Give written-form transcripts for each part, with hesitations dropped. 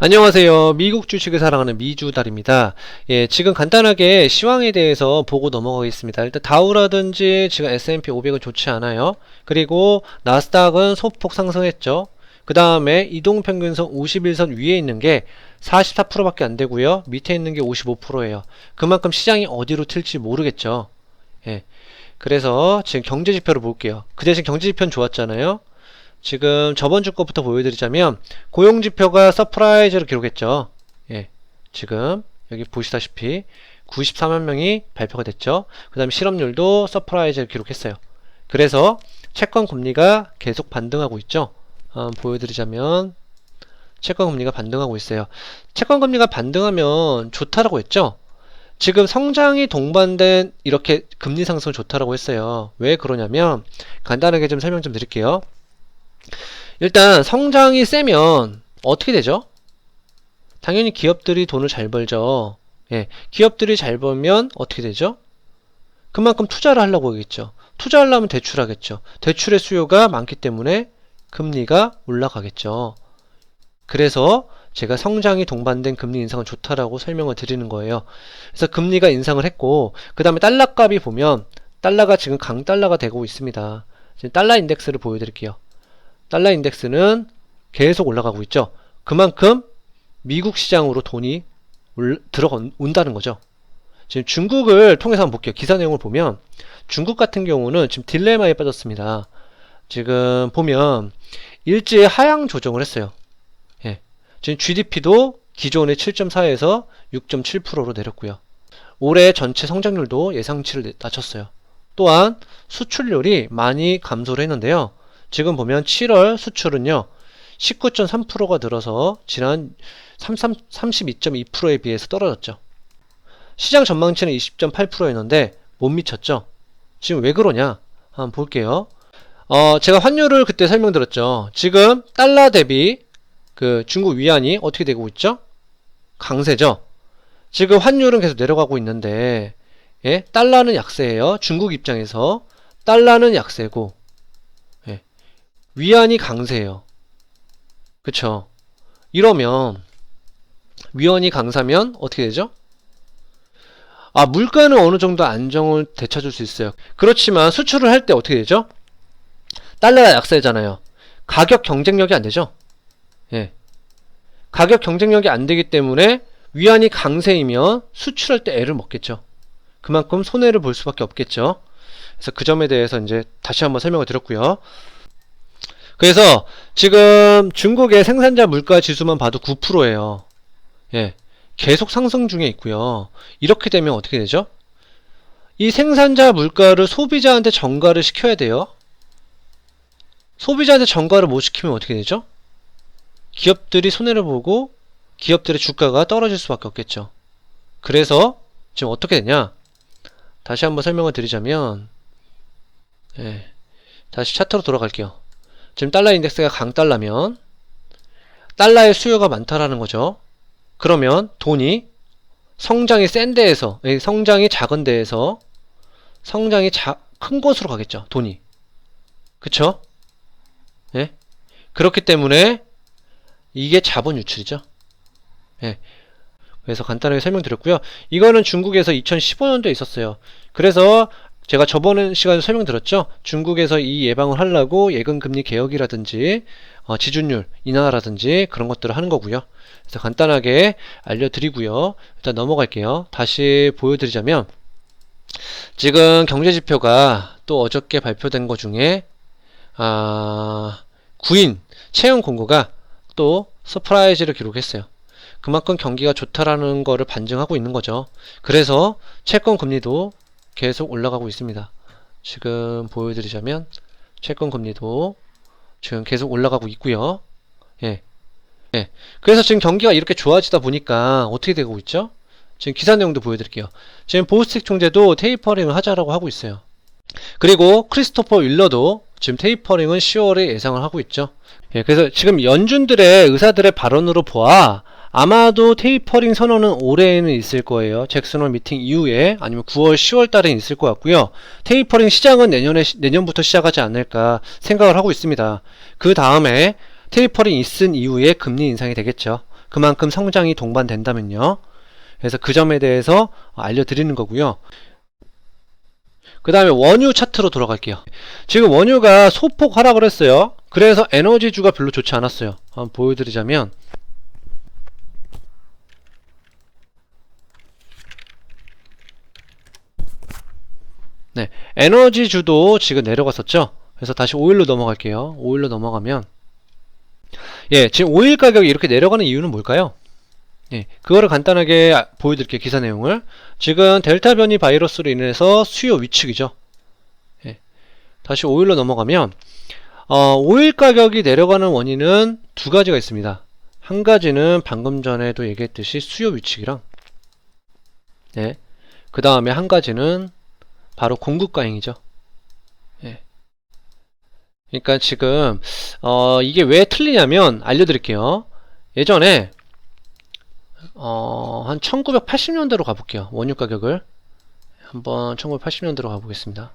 안녕하세요. 미국 주식을 사랑하는 미주달입니다. 예, 지금 간단하게 시황에 대해서 보고 넘어가겠습니다. 일단 다우라든지 지금 S&P 500은 좋지 않아요. 그리고 나스닥은 소폭 상승했죠. 그 다음에 이동평균선 51선 위에 있는 게 44%밖에 안 되고요. 밑에 있는 게 55%예요. 그만큼 시장이 어디로 튈지 모르겠죠. 예, 그래서 지금 경제지표를 볼게요. 그 대신 경제지표는 좋았잖아요. 지금 저번 주 거부터 보여드리자면 고용지표가 서프라이즈를 기록했죠. 예, 지금 여기 보시다시피 94만 명이 발표가 됐죠. 그 다음에 실업률도 서프라이즈를 기록했어요. 그래서 채권 금리가 계속 반등하고 있죠. 보여드리자면 채권 금리가 반등하고 있어요. 채권 금리가 반등하면 좋다라고 했죠. 지금 성장이 동반된 이렇게 금리 상승 좋다라고 했어요. 왜 그러냐면 간단하게 좀 설명 좀 드릴게요. 일단 성장이 세면 어떻게 되죠? 당연히 기업들이 돈을 잘 벌죠. 예, 기업들이 잘 벌면 어떻게 되죠? 그만큼 투자를 하려고 하겠죠. 투자하려면 대출하겠죠. 대출의 수요가 많기 때문에 금리가 올라가겠죠. 그래서 제가 성장이 동반된 금리 인상은 좋다라고 설명을 드리는 거예요. 그래서 금리가 인상을 했고, 그 다음에 달러 값이 보면 달러가 지금 강달러가 되고 있습니다. 지금 달러 인덱스를 보여드릴게요. 달러 인덱스는 계속 올라가고 있죠. 그만큼 미국 시장으로 돈이 들어온다는 거죠. 지금 중국을 통해서 한번 볼게요. 기사 내용을 보면 중국 같은 경우는 지금 딜레마에 빠졌습니다. 지금 보면 일제히 하향 조정을 했어요. 예. 지금 GDP도 기존의 7.4에서 6.7%로 내렸고요. 올해 전체 성장률도 예상치를 낮췄어요. 또한 수출률이 많이 감소를 했는데요. 지금 보면 7월 수출은요 19.3%가 늘어서 지난 32.2%에 비해서 떨어졌죠. 시장 전망치는 20.8%였는데 못 미쳤죠. 지금 왜 그러냐 한번 볼게요. 제가 환율을 그때 설명드렸죠. 지금 달러 대비 그 중국 위안이 어떻게 되고 있죠? 강세죠. 지금 환율은 계속 내려가고 있는데 예? 달러는 약세예요. 중국 입장에서 달러는 약세고 위안이 강세예요. 그쵸? 이러면 위안이 강사면 어떻게 되죠? 물가는 어느 정도 안정을 되찾을 수 있어요. 그렇지만 수출을 할 때 어떻게 되죠? 달러가 약세잖아요. 가격 경쟁력이 안 되죠? 예. 가격 경쟁력이 안 되기 때문에 위안이 강세이면 수출할 때 애를 먹겠죠. 그만큼 손해를 볼 수밖에 없겠죠. 그래서 그 점에 대해서 이제 다시 한번 설명을 드렸고요. 그래서 지금 중국의 생산자 물가 지수만 봐도 9%예요. 예. 계속 상승 중에 있고요. 이렇게 되면 어떻게 되죠? 이 생산자 물가를 소비자한테 전가를 시켜야 돼요. 소비자한테 전가를 못 시키면 어떻게 되죠? 기업들이 손해를 보고 기업들의 주가가 떨어질 수밖에 없겠죠. 그래서 지금 어떻게 되냐? 다시 한번 설명을 드리자면 예. 다시 차트로 돌아갈게요. 지금 달러 인덱스가 강달러면 달러의 수요가 많다라는 거죠. 그러면 돈이 성장이 센 데에서, 성장이 작은 데에서 성장이 큰 곳으로 가겠죠. 돈이. 그쵸? 예? 그렇기 때문에 이게 자본 유출이죠. 예. 그래서 간단하게 설명드렸고요. 이거는 중국에서 2015년도에 있었어요. 그래서 제가 저번 시간에 설명드렸죠. 중국에서 이 예방을 하려고 예금금리 개혁이라든지 지준율 인하라든지 그런 것들을 하는 거고요. 그래서 간단하게 알려드리고요. 일단 넘어갈게요. 다시 보여드리자면 지금 경제지표가 또 어저께 발표된 것 중에 구인 채용 공고가 또 서프라이즈를 기록했어요. 그만큼 경기가 좋다라는 거를 반증하고 있는 거죠. 그래서 채권 금리도 계속 올라가고 있습니다. 지금 보여드리자면 채권 금리도 지금 계속 올라가고 있고요. 예. 예. 그래서 지금 경기가 이렇게 좋아지다 보니까 어떻게 되고 있죠? 지금 기사 내용도 보여드릴게요. 지금 보스틱 총재도 테이퍼링을 하자라고 하고 있어요. 그리고 크리스토퍼 윌러도 지금 테이퍼링은 10월에 예상을 하고 있죠. 예. 그래서 지금 연준들의 의사들의 발언으로 보아 아마도 테이퍼링 선언은 올해에는 있을 거예요. 잭슨홀 미팅 이후에 아니면 9월, 10월 달에 있을 것 같고요. 테이퍼링 시장은 내년부터 시작하지 않을까 생각을 하고 있습니다. 그 다음에 테이퍼링 있은 이후에 금리 인상이 되겠죠. 그만큼 성장이 동반된다면요. 그래서 그 점에 대해서 알려드리는 거고요. 그 다음에 원유 차트로 돌아갈게요. 지금 원유가 소폭 하락을 했어요. 그래서 에너지주가 별로 좋지 않았어요. 한번 보여드리자면 네, 에너지주도 지금 내려갔었죠. 그래서 다시 오일로 넘어갈게요. 오일로 넘어가면 지금 오일 가격이 이렇게 내려가는 이유는 뭘까요? 그거를 간단하게 보여드릴게요. 기사 내용을. 지금 델타 변이 바이러스로 인해서 수요 위축이죠. 다시 오일로 넘어가면 오일 가격이 내려가는 원인은 두 가지가 있습니다. 한 가지는 방금 전에도 얘기했듯이 수요 위축이랑 그 다음에 한 가지는 바로 공급 과잉이죠. 그러니까 지금 이게 왜 틀리냐면 알려드릴게요. 예전에 한 1980년대로 가볼게요. 원유 가격을 한번 1980년대로 가보겠습니다.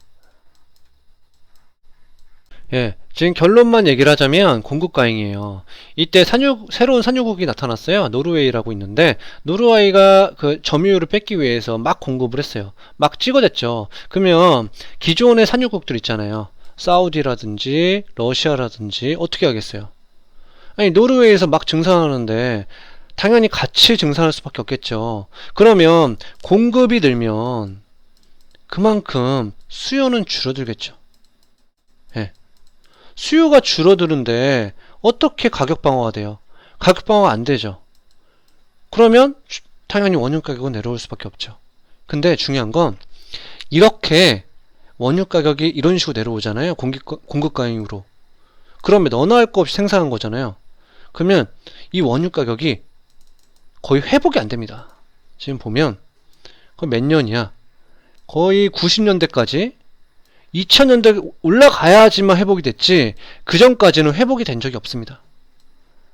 지금 결론만 얘기를 하자면 공급 과잉이에요. 이때 새로운 산유국이 나타났어요. 노르웨이라고 있는데 노르웨이가 그 점유율을 뺏기 위해서 막 공급을 했어요. 막 찍어댔죠. 그러면 기존의 산유국들 있잖아요. 사우디라든지 러시아라든지 어떻게 하겠어요? 아니 노르웨이에서 막 증산하는데 당연히 같이 증산할 수밖에 없겠죠. 그러면 공급이 늘면 그만큼 수요는 줄어들겠죠. 수요가 줄어드는데 어떻게 가격 방어가 돼요? 가격 방어가 안 되죠. 그러면 당연히 원유 가격은 내려올 수밖에 없죠. 근데 중요한 건 이렇게 원유 가격이 이런 식으로 내려오잖아요. 공급 과잉으로. 그러면 너나 할 거 없이 생산한 거잖아요. 그러면 이 원유 가격이 거의 회복이 안 됩니다. 지금 보면 거의 몇 년이야? 거의 90년대까지 2000년대 올라가야지만 회복이 됐지 그 전까지는 회복이 된 적이 없습니다.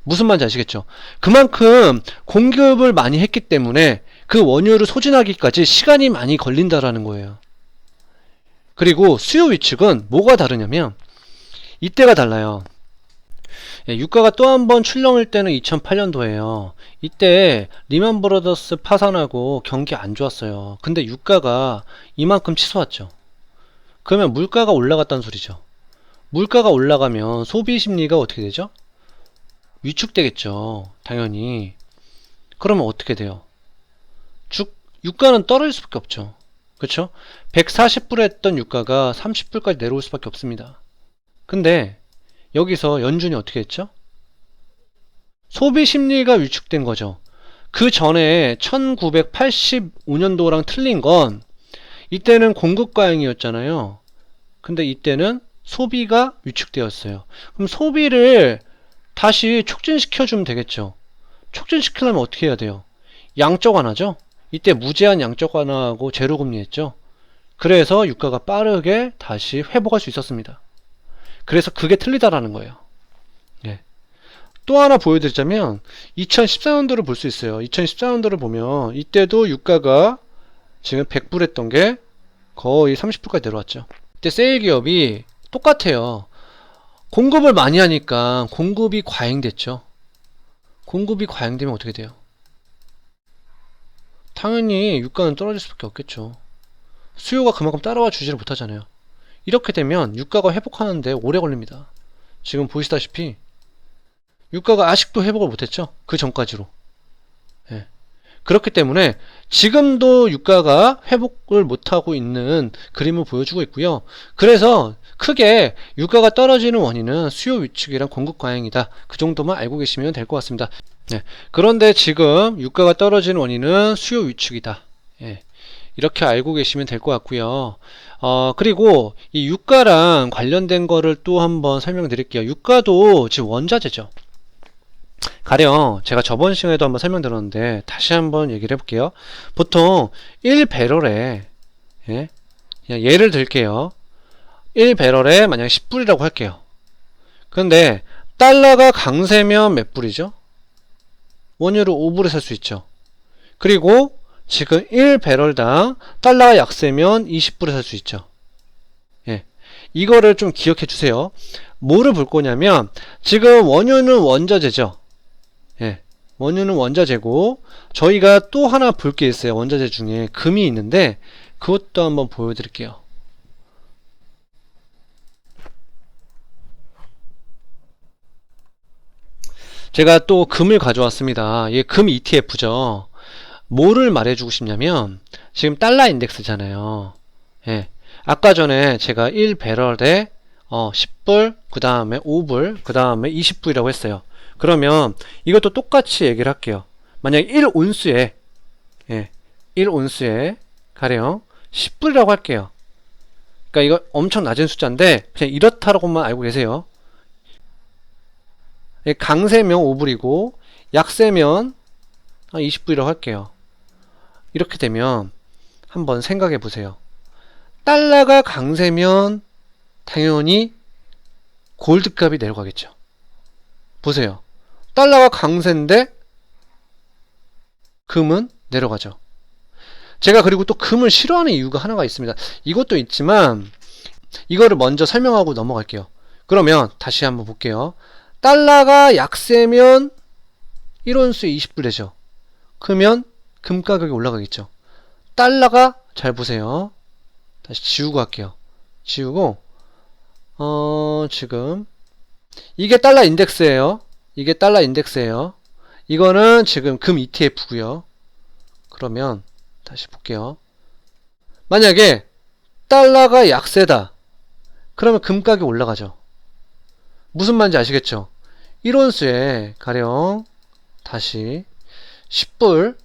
무슨 말인지 아시겠죠? 그만큼 공급을 많이 했기 때문에 그 원유를 소진하기까지 시간이 많이 걸린다라는 거예요. 그리고 수요 위축은 뭐가 다르냐면 이때가 달라요. 유가가 또 한 번 출렁일 때는 2008년도예요. 이때 리만 브라더스 파산하고 경기 안 좋았어요. 근데 유가가 이만큼 치솟았죠. 그러면 물가가 올라갔다는 소리죠. 물가가 올라가면 소비 심리가 어떻게 되죠? 위축되겠죠. 당연히. 그러면 어떻게 돼요? 유가는 떨어질 수밖에 없죠. 그렇죠? 140불 했던 유가가 30불까지 내려올 수밖에 없습니다. 근데 여기서 연준이 어떻게 했죠? 소비 심리가 위축된 거죠. 그 전에 1985년도랑 틀린 건 이때는 공급 과잉이었잖아요. 근데 이때는 소비가 위축되었어요. 그럼 소비를 다시 촉진시켜주면 되겠죠. 촉진시키려면 어떻게 해야 돼요? 양적 완화죠. 이때 무제한 양적 완화하고 제로금리 했죠. 그래서 유가가 빠르게 다시 회복할 수 있었습니다. 그래서 그게 틀리다라는 거예요. 또 하나 보여드리자면 2014년도를 볼 수 있어요. 2014년도를 보면 이때도 유가가 지금 100불 했던 게 거의 30불까지 내려왔죠. 이때 세일 기업이 똑같아요. 공급을 많이 하니까 공급이 과잉됐죠. 공급이 과잉되면 어떻게 돼요? 당연히 유가는 떨어질 수밖에 없겠죠. 수요가 그만큼 따라와 주지를 못하잖아요. 이렇게 되면 유가가 회복하는데 오래 걸립니다. 지금 보시다시피 유가가 아직도 회복을 못했죠. 그 전까지로. 그렇기 때문에 지금도 유가가 회복을 못하고 있는 그림을 보여주고 있고요. 그래서 크게 유가가 떨어지는 원인은 수요 위축이랑 공급 과잉이다. 그 정도만 알고 계시면 될 것 같습니다. 그런데 지금 유가가 떨어지는 원인은 수요 위축이다. 이렇게 알고 계시면 될 것 같고요. 그리고 이 유가랑 관련된 거를 또 한번 설명드릴게요. 유가도 지금 원자재죠. 가령 제가 저번 시간에도 한번 설명드렸는데 다시 한번 얘기를 해볼게요. 보통 1배럴에 그냥 예를 들게요. 1배럴에 만약 10불이라고 할게요. 근데 달러가 강세면 몇 불이죠? 원유를 5불에 살 수 있죠. 그리고 지금 1배럴당 달러가 약세면 20불에 살 수 있죠. 이거를 좀 기억해 주세요. 뭐를 볼 거냐면 지금 원유는 원자재죠. 예. 원유는 원자재고 저희가 또 하나 볼 게 있어요. 원자재 중에 금이 있는데 그것도 한번 보여드릴게요. 제가 또 금을 가져왔습니다. 이게 금 ETF죠. 뭐를 말해주고 싶냐면 지금 달러 인덱스잖아요. 예. 아까 전에 제가 1배럴에 10불, 그 다음에 5불, 그 다음에 20불이라고 했어요. 그러면 이것도 똑같이 얘기를 할게요. 만약에 1온스에 1온스에 가령 10불이라고 할게요. 그러니까 이거 엄청 낮은 숫자인데 그냥 이렇다라고만 알고 계세요. 강세면 5불이고 약세면 20불이라고 할게요. 이렇게 되면 한번 생각해 보세요. 달러가 강세면 당연히 골드값이 내려가겠죠. 보세요. 달러가 강세인데 금은 내려가죠. 제가 그리고 또 금을 싫어하는 이유가 하나가 있습니다. 이것도 있지만 이거를 먼저 설명하고 넘어갈게요. 그러면 다시 한번 볼게요. 달러가 약세면 1온수에 20불 되죠. 그러면 금 가격이 올라가겠죠. 달러가 잘 보세요. 다시 지우고 할게요. 지우고 지금 이게 달러 인덱스예요. 이게 달러 인덱스예요. 이거는 지금 금 ETF고요. 그러면 다시 볼게요. 만약에 달러가 약세다. 그러면 금 가격이 올라가죠. 무슨 말인지 아시겠죠? 1온수에 가령 다시 10불,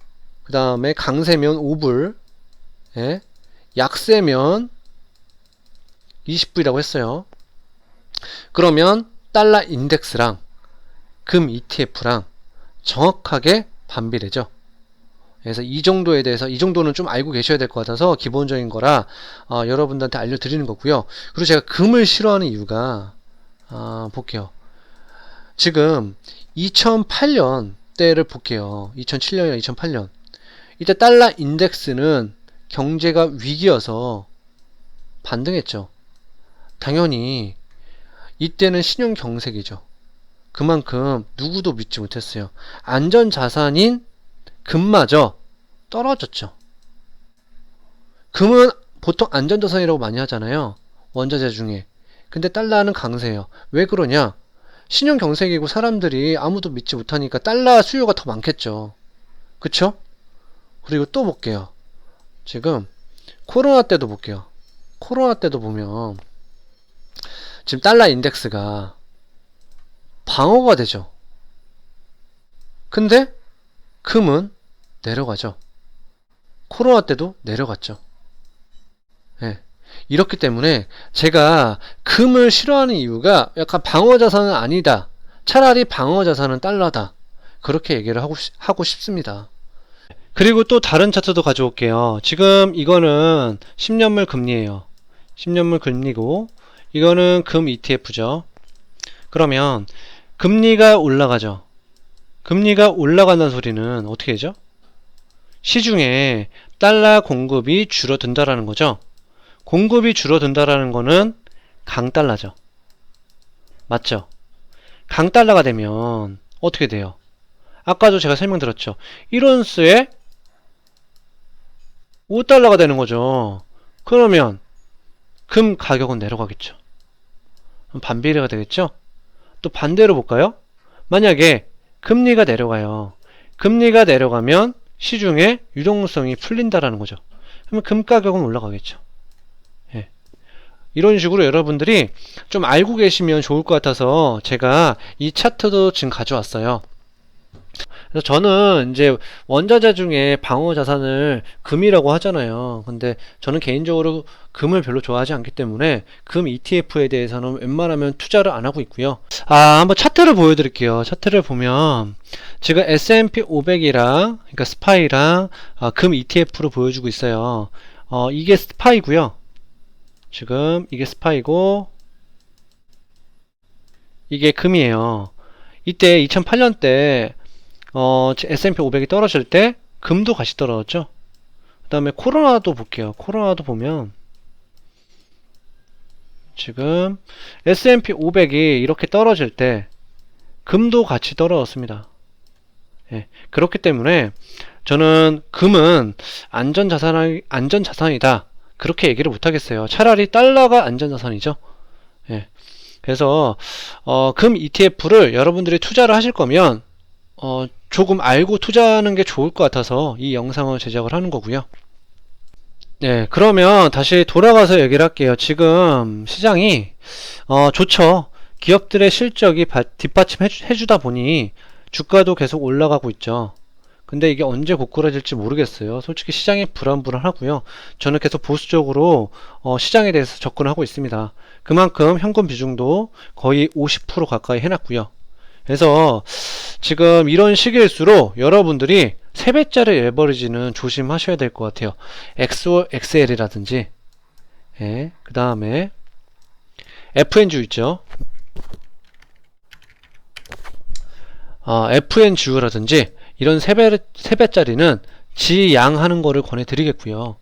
그 다음에 강세면 5불, 예? 약세면 20불이라고 했어요. 그러면 달러 인덱스랑 금 ETF랑 정확하게 반비례죠. 그래서 이 정도에 대해서 이 정도는 좀 알고 계셔야 될 것 같아서 기본적인 거라 여러분들한테 알려드리는 거고요. 그리고 제가 금을 싫어하는 이유가 볼게요. 지금 2008년 때를 볼게요. 2007년이나 2008년 이때 달러 인덱스는 경제가 위기여서 반등했죠. 당연히 이때는 신용경색이죠. 그만큼 누구도 믿지 못했어요. 안전자산인 금마저 떨어졌죠. 금은 보통 안전자산이라고 많이 하잖아요. 원자재 중에. 근데 달러는 강세예요. 왜 그러냐? 신용경색이고 사람들이 아무도 믿지 못하니까 달러 수요가 더 많겠죠. 그쵸? 그리고 또 볼게요. 지금 코로나 때도 볼게요. 코로나 때도 보면 지금 달러 인덱스가 방어가 되죠. 근데 금은 내려가죠. 코로나 때도 내려갔죠. 예. 이렇기 때문에 제가 금을 싫어하는 이유가 약간 방어자산은 아니다. 차라리 방어자산은 달러다. 그렇게 얘기를 하고 싶습니다. 그리고 또 다른 차트도 가져올게요. 지금 이거는 10년물 금리예요. 10년물 금리고 이거는 금 ETF죠. 그러면 금리가 올라가죠. 금리가 올라간다는 소리는 어떻게 되죠? 시중에 달러 공급이 줄어든다라는 거죠. 공급이 줄어든다라는 거는 강달러죠. 맞죠? 강달러가 되면 어떻게 돼요? 아까도 제가 설명드렸죠. 1온스에 5달러가 되는 거죠. 그러면 금 가격은 내려가겠죠. 반비례가 되겠죠? 또 반대로 볼까요? 만약에 금리가 내려가요. 금리가 내려가면 시중에 유동성이 풀린다라는 거죠. 그러면 금 가격은 올라가겠죠. 예. 이런 식으로 여러분들이 좀 알고 계시면 좋을 것 같아서 제가 이 차트도 지금 가져왔어요. 그래서 저는 이제 원자재 중에 방어 자산을 금이라고 하잖아요. 근데 저는 개인적으로 금을 별로 좋아하지 않기 때문에 금 ETF에 대해서는 웬만하면 투자를 안 하고 있고요. 한번 차트를 보여드릴게요. 차트를 보면 지금 S&P 500이랑 그러니까 스파이랑 금 ETF로 보여주고 있어요. 이게 스파이고요. 지금 이게 스파이고 이게 금이에요. 이때 2008년 때 S&P 500이 떨어질 때 금도 같이 떨어졌죠. 그 다음에 코로나도 볼게요. 코로나도 보면 지금 S&P 500이 이렇게 떨어질 때 금도 같이 떨어졌습니다. 예, 그렇기 때문에 저는 금은 안전자산이다. 그렇게 얘기를 못하겠어요. 차라리 달러가 안전자산이죠. 예, 그래서 금 ETF를 여러분들이 투자를 하실 거면 조금 알고 투자하는 게 좋을 것 같아서 이 영상을 제작을 하는 거고요. 네, 그러면 다시 돌아가서 얘기를 할게요. 지금 시장이 좋죠. 기업들의 실적이 뒷받침해주다 보니 주가도 계속 올라가고 있죠. 근데 이게 언제 고꾸라질지 모르겠어요. 솔직히 시장이 불안불안하고요. 저는 계속 보수적으로 시장에 대해서 접근하고 있습니다. 그만큼 현금 비중도 거의 50% 가까이 해놨고요. 그래서 지금 이런 시기일수록 여러분들이 3배짜리 레버리지는 조심하셔야 될 것 같아요. XL이라든지 예, 그 다음에 FNGU 있죠. FNGU라든지 이런 3배짜리는 지양하는 거를 권해드리겠고요.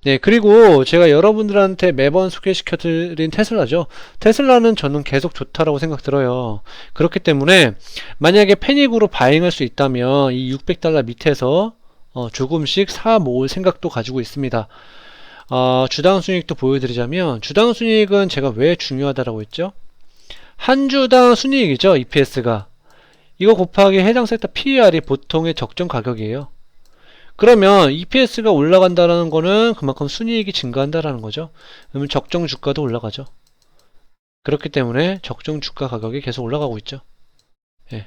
네, 그리고 제가 여러분들한테 매번 소개시켜드린 테슬라죠. 테슬라는 저는 계속 좋다라고 생각 들어요. 그렇기 때문에 만약에 패닉으로 바잉할 수 있다면 이 $600 밑에서 조금씩 사 모을 생각도 가지고 있습니다. 주당 순이익도 보여드리자면 주당 순이익은 제가 왜 중요하다라고 했죠? 한 주당 순이익이죠. EPS가. 이거 곱하기 해당 섹터 PER이 보통의 적정 가격이에요. 그러면 EPS가 올라간다는 거는 그만큼 순이익이 증가한다라는 거죠. 그러면 적정 주가도 올라가죠. 그렇기 때문에 적정 주가 가격이 계속 올라가고 있죠. 예.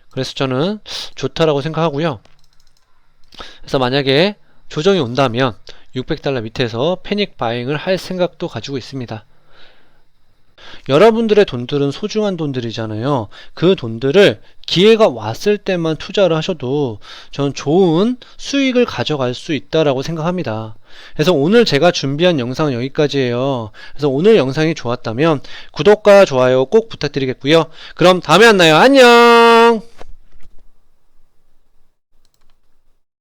그래서 저는 좋다라고 생각하고요. 그래서 만약에 조정이 온다면 $600 밑에서 패닉 바잉을 할 생각도 가지고 있습니다. 여러분들의 돈들은 소중한 돈들이잖아요. 그 돈들을 기회가 왔을 때만 투자를 하셔도 저는 좋은 수익을 가져갈 수 있다라고 생각합니다. 그래서 오늘 제가 준비한 영상은 여기까지예요. 그래서 오늘 영상이 좋았다면 구독과 좋아요 꼭 부탁드리겠고요. 그럼 다음에 만나요. 안녕.